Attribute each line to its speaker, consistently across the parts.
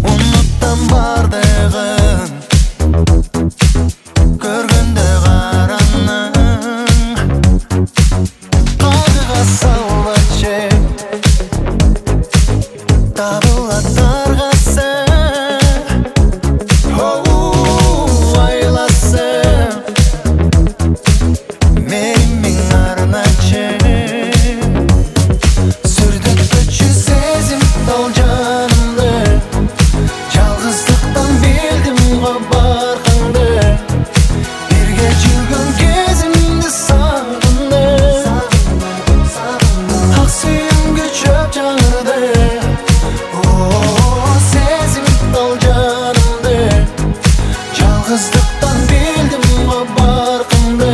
Speaker 1: Unuttım bardığın Görgünde qaranın Qadığa salvaçı Tabıla tarğası Aylası Merimin arnaçı Sürdük öçü sezim dol canımdı Жалғыздықтан білдім ғой барқыңды Бірге жүрген кезімді сағындым Ақ сүйім көшіп жаңырды Сезім дал жанымды Жалғыздықтан білдім ғой барқыңды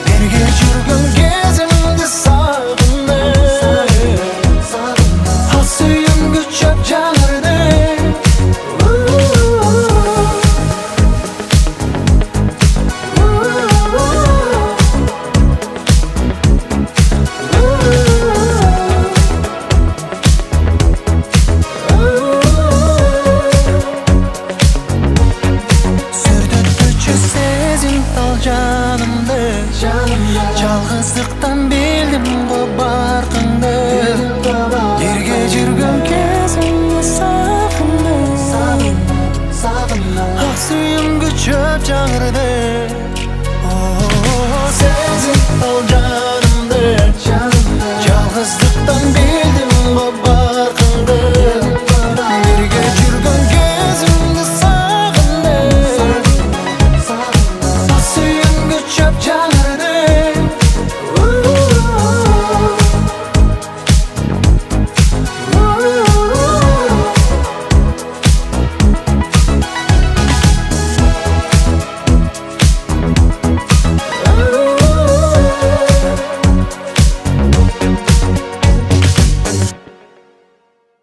Speaker 1: Бірге жүрген кезімді сағындым Ақ сүйім көшіп жаңырды Жанымды жалғыздықтан білдім ғой барқыңды Бірге жүрген кезімді сағындым Ақ сүйім көшіп жаңырды Сезім ал жанымды жалғыздықтан